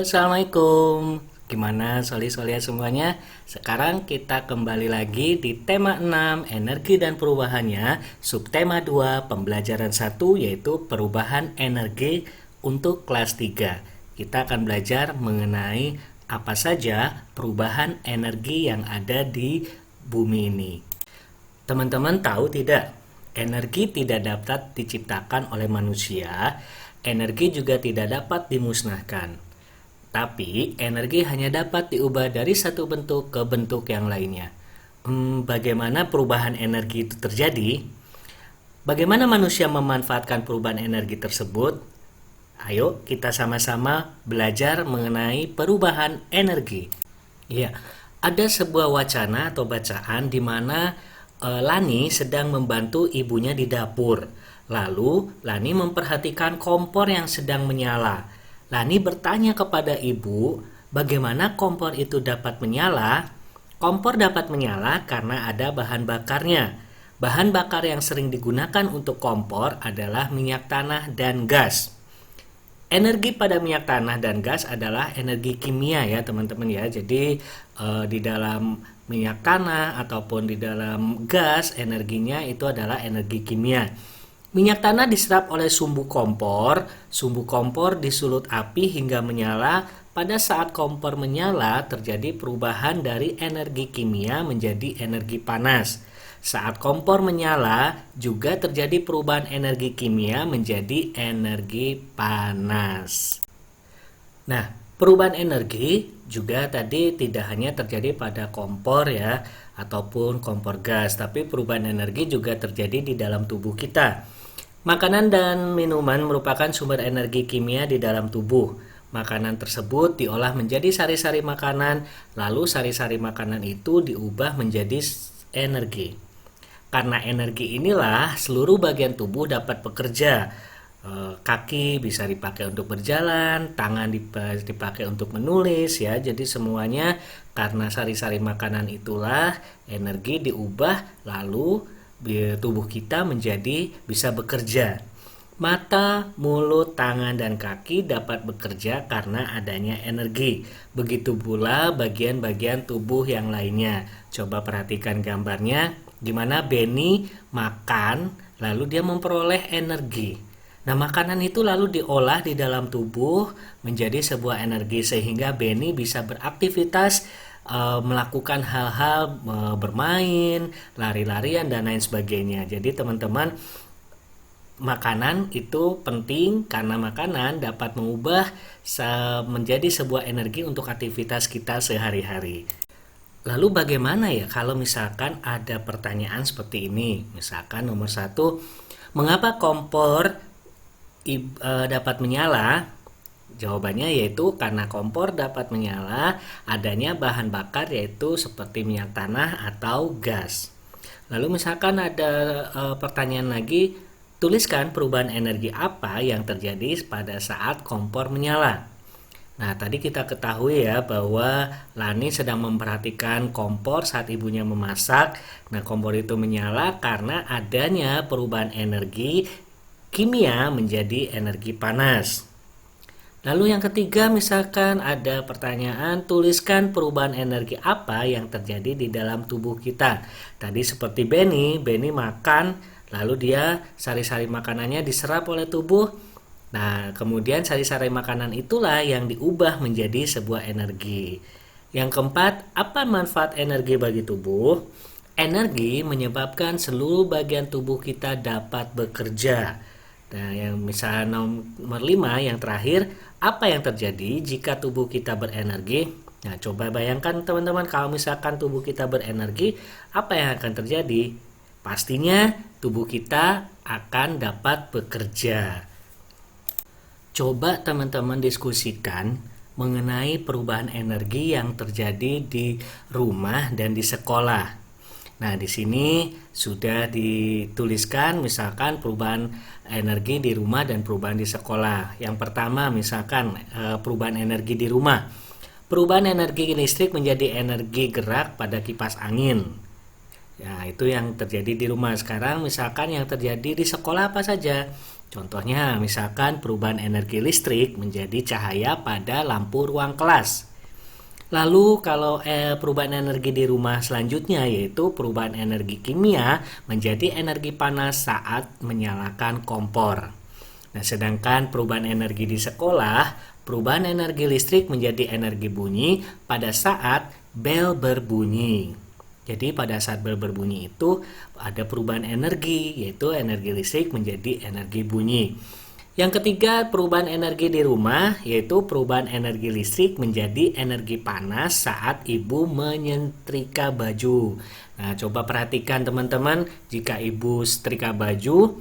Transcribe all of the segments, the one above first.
Assalamualaikum. Gimana soli-solia semuanya? Sekarang kita kembali lagi di tema 6 energi dan perubahannya, subtema 2 pembelajaran 1 yaitu perubahan energi untuk kelas 3. Kita akan belajar mengenai apa saja perubahan energi yang ada di bumi ini. Teman-teman tahu tidak? Energi tidak dapat diciptakan oleh manusia, energi juga tidak dapat dimusnahkan. Tapi, energi hanya dapat diubah dari satu bentuk ke bentuk yang lainnya. Bagaimana perubahan energi itu terjadi? Bagaimana manusia memanfaatkan perubahan energi tersebut? Ayo kita sama-sama belajar mengenai perubahan energi. Ya, ada sebuah wacana atau bacaan di mana Lani sedang membantu ibunya di dapur. Lalu, Lani memperhatikan kompor yang sedang menyala. Lani bertanya kepada ibu, bagaimana kompor itu dapat menyala? Kompor dapat menyala karena ada bahan bakarnya. Bahan bakar yang sering digunakan untuk kompor adalah minyak tanah dan gas. Energi pada minyak tanah dan gas adalah energi kimia ya teman-teman ya. Jadi di dalam minyak tanah ataupun di dalam gas energinya itu adalah energi kimia. Minyak tanah diserap oleh sumbu kompor disulut api hingga menyala. Pada saat kompor menyala terjadi perubahan dari energi kimia menjadi energi panas. Saat kompor menyala juga terjadi perubahan energi kimia menjadi energi panas. Nah, perubahan energi juga tadi tidak hanya terjadi pada kompor ya ataupun kompor gas, tapi perubahan energi juga terjadi di dalam tubuh kita. Makanan dan minuman merupakan sumber energi kimia di dalam tubuh. Makanan tersebut diolah menjadi sari-sari makanan, lalu sari-sari makanan itu diubah menjadi energi. Karena energi inilah seluruh bagian tubuh dapat bekerja. Kaki bisa dipakai untuk berjalan, tangan dipakai untuk menulis ya. Jadi semuanya karena sari-sari makanan itulah energi diubah lalu tubuh kita menjadi bisa bekerja. Mata, mulut, tangan, dan kaki dapat bekerja karena adanya energi. Begitu pula bagian-bagian tubuh yang lainnya. Coba perhatikan gambarnya, gimana Benny makan, lalu dia memperoleh energi. Nah, makanan itu lalu diolah di dalam tubuh menjadi sebuah energi sehingga Benny bisa beraktivitas melakukan hal-hal bermain, lari-larian dan lain sebagainya. Jadi teman-teman, makanan itu penting karena makanan dapat mengubah menjadi sebuah energi untuk aktivitas kita sehari-hari. Lalu bagaimana ya kalau misalkan ada pertanyaan seperti ini? Misalkan nomor 1, mengapa kompor dapat menyala? Jawabannya yaitu karena kompor dapat menyala adanya bahan bakar yaitu seperti minyak tanah atau gas. Lalu misalkan ada pertanyaan lagi, tuliskan perubahan energi apa yang terjadi pada saat kompor menyala. Nah, tadi kita ketahui ya bahwa Lani sedang memperhatikan kompor saat ibunya memasak. Nah, kompor itu menyala karena adanya perubahan energi kimia menjadi energi panas. Lalu yang ketiga, misalkan ada pertanyaan, tuliskan perubahan energi apa yang terjadi di dalam tubuh kita. Tadi seperti Benny makan, lalu dia sari-sari makanannya diserap oleh tubuh. Nah, kemudian sari-sari makanan itulah yang diubah menjadi sebuah energi. Yang keempat, apa manfaat energi bagi tubuh? Energi menyebabkan seluruh bagian tubuh kita dapat bekerja. Nah, yang misalnya nomor 5 yang terakhir, apa yang terjadi jika tubuh kita berenergi? Nah, coba bayangkan teman-teman kalau misalkan tubuh kita berenergi, apa yang akan terjadi? Pastinya tubuh kita akan dapat bekerja. Coba teman-teman diskusikan mengenai perubahan energi yang terjadi di rumah dan di sekolah. Nah, di sini sudah dituliskan misalkan perubahan energi di rumah dan perubahan di sekolah. Yang pertama misalkan perubahan energi di rumah. Perubahan energi listrik menjadi energi gerak pada kipas angin. Ya, itu yang terjadi di rumah. Sekarang misalkan yang terjadi di sekolah apa saja? Contohnya, misalkan perubahan energi listrik menjadi cahaya pada lampu ruang kelas. Lalu kalau perubahan energi di rumah selanjutnya yaitu perubahan energi kimia menjadi energi panas saat menyalakan kompor. Nah, sedangkan perubahan energi di sekolah, perubahan energi listrik menjadi energi bunyi pada saat bel berbunyi. Jadi pada saat bel berbunyi itu ada perubahan energi, yaitu energi listrik menjadi energi bunyi. Yang ketiga, perubahan energi di rumah, yaitu perubahan energi listrik menjadi energi panas saat ibu menyetrika baju. Nah, coba perhatikan teman-teman, jika ibu setrika baju,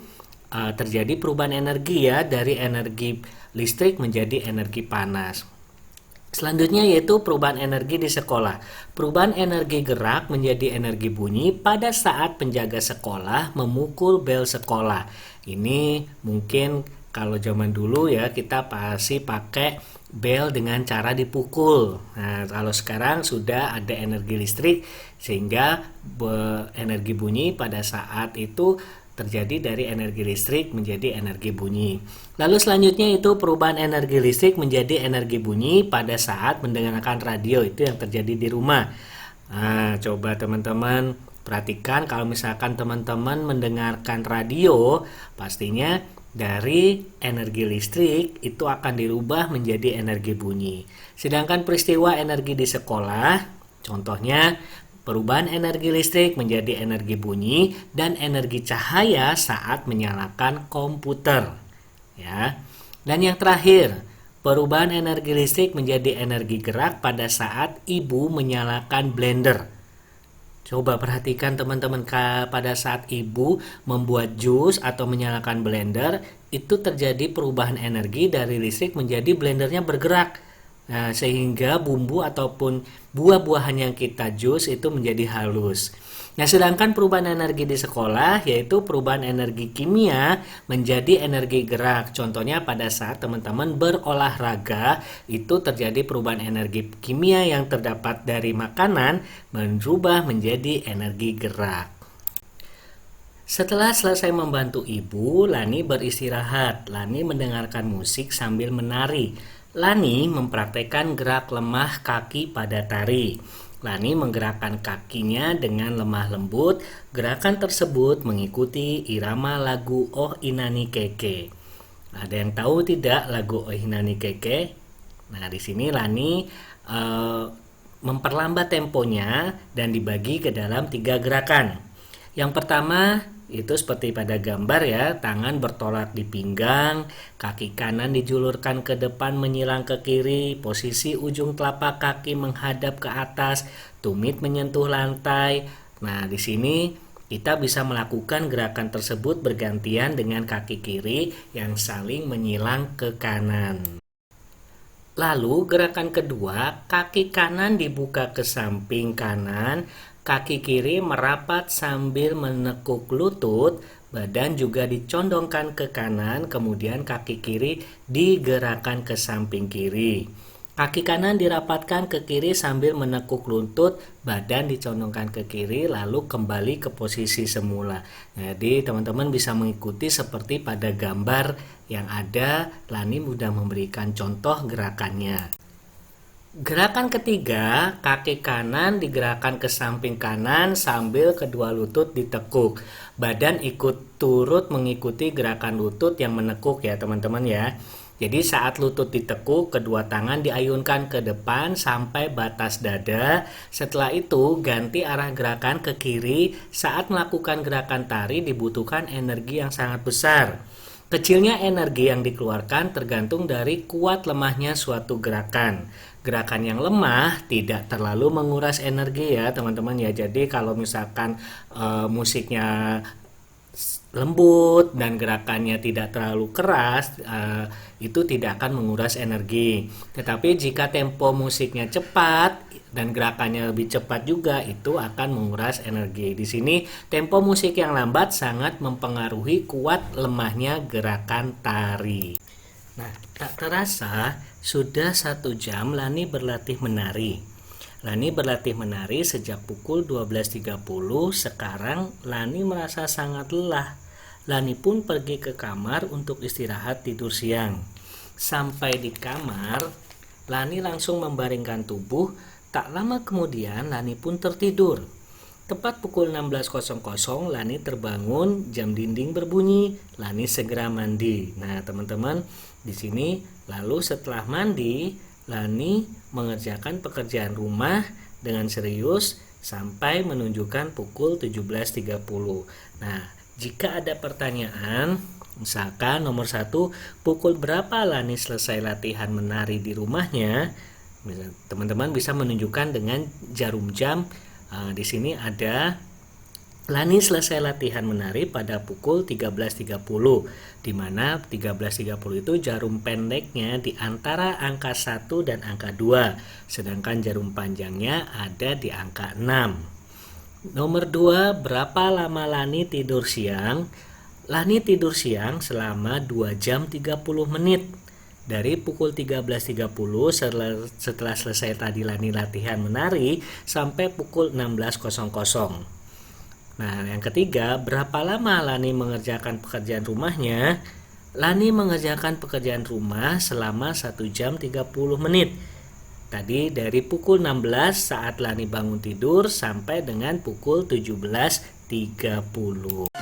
terjadi perubahan energi ya, dari energi listrik menjadi energi panas. Selanjutnya yaitu perubahan energi di sekolah. Perubahan energi gerak menjadi energi bunyi pada saat penjaga sekolah memukul bel sekolah. Ini mungkin kalau zaman dulu ya kita pasti pakai bel dengan cara dipukul. Nah, kalau sekarang sudah ada energi listrik sehingga energi bunyi pada saat itu terjadi dari energi listrik menjadi energi bunyi. Lalu selanjutnya itu perubahan energi listrik menjadi energi bunyi pada saat mendengarkan radio, itu yang terjadi di rumah. Nah, coba teman-teman perhatikan kalau misalkan teman-teman mendengarkan radio, pastinya dari energi listrik itu akan dirubah menjadi energi bunyi. Sedangkan peristiwa energi di sekolah, contohnya perubahan energi listrik menjadi energi bunyi dan energi cahaya saat menyalakan komputer. Ya. Dan yang terakhir, perubahan energi listrik menjadi energi gerak pada saat ibu menyalakan blender. Coba perhatikan teman-teman, pada saat ibu membuat jus atau menyalakan blender, itu terjadi perubahan energi dari listrik menjadi blendernya bergerak. Nah, sehingga bumbu ataupun buah-buahan yang kita jus itu menjadi halus. Nah, sedangkan perubahan energi di sekolah yaitu perubahan energi kimia menjadi energi gerak. Contohnya pada saat teman-teman berolahraga itu terjadi perubahan energi kimia yang terdapat dari makanan berubah menjadi energi gerak. Setelah selesai membantu ibu, Lani beristirahat. Lani mendengarkan musik sambil menari. Lani mempraktekkan gerak lemah kaki pada tari. Lani menggerakkan kakinya dengan lemah lembut. Gerakan tersebut mengikuti irama lagu Oh Inani Keke. Ada yang tahu tidak lagu Oh Inani Keke? Nah, di sini Lani memperlambat temponya dan dibagi ke dalam 3 gerakan. Yang pertama itu seperti pada gambar ya, tangan bertolak di pinggang, kaki kanan dijulurkan ke depan menyilang ke kiri, posisi ujung telapak kaki menghadap ke atas, tumit menyentuh lantai. Nah, di sini kita bisa melakukan gerakan tersebut bergantian dengan kaki kiri yang saling menyilang ke kanan. Lalu gerakan kedua, kaki kanan dibuka ke samping kanan, kaki kiri merapat sambil menekuk lutut, badan juga dicondongkan ke kanan, kemudian kaki kiri digerakkan ke samping kiri. Kaki kanan dirapatkan ke kiri sambil menekuk lutut, badan dicondongkan ke kiri, lalu kembali ke posisi semula. Jadi teman-teman bisa mengikuti seperti pada gambar yang ada. Lani sudah memberikan contoh gerakannya. Gerakan ketiga, kaki kanan digerakkan ke samping kanan sambil kedua lutut ditekuk. Badan ikut turut mengikuti gerakan lutut yang menekuk ya teman-teman ya. Jadi saat lutut ditekuk, kedua tangan diayunkan ke depan sampai batas dada. Setelah itu ganti arah gerakan ke kiri. Saat melakukan gerakan tari dibutuhkan energi yang sangat besar. Kecilnya energi yang dikeluarkan tergantung dari kuat lemahnya suatu gerakan. Gerakan yang lemah tidak terlalu menguras energi ya teman-teman ya. Jadi kalau misalkan musiknya lembut dan gerakannya tidak terlalu keras, itu tidak akan menguras energi. Tetapi jika tempo musiknya cepat dan gerakannya lebih cepat juga, itu akan menguras energi. Di sini tempo musik yang lambat sangat mempengaruhi kuat lemahnya gerakan tari. Nah, tak terasa sudah 1 jam Lani berlatih menari. Lani berlatih menari sejak pukul 12.30. Sekarang Lani merasa sangat lelah. Lani pun pergi ke kamar untuk istirahat tidur siang. Sampai di kamar, Lani langsung membaringkan tubuh. Tak lama kemudian Lani pun tertidur. Tepat pukul 16.00 Lani terbangun, jam dinding berbunyi. Lani segera mandi. Nah, teman-teman, di sini lalu setelah mandi, Lani mengerjakan pekerjaan rumah dengan serius sampai menunjukkan pukul 17.30. Nah, jika ada pertanyaan, misalkan nomor 1, pukul berapa Lani selesai latihan menari di rumahnya? Teman-teman bisa menunjukkan dengan jarum jam. Di sini ada Lani selesai latihan menari pada pukul 13.30, di mana 13.30 itu jarum pendeknya di antara angka 1 dan angka 2, sedangkan jarum panjangnya ada di angka 6. Nomor 2, berapa lama Lani tidur siang? Lani tidur siang selama 2 jam 30 menit. Dari pukul 13.30 setelah selesai tadi Lani latihan menari sampai pukul 16.00. Nah, yang ketiga, berapa lama Lani mengerjakan pekerjaan rumahnya? Lani mengerjakan pekerjaan rumah selama 1 jam 30 menit. Tadi dari pukul 16 saat Lani bangun tidur sampai dengan pukul 17.30.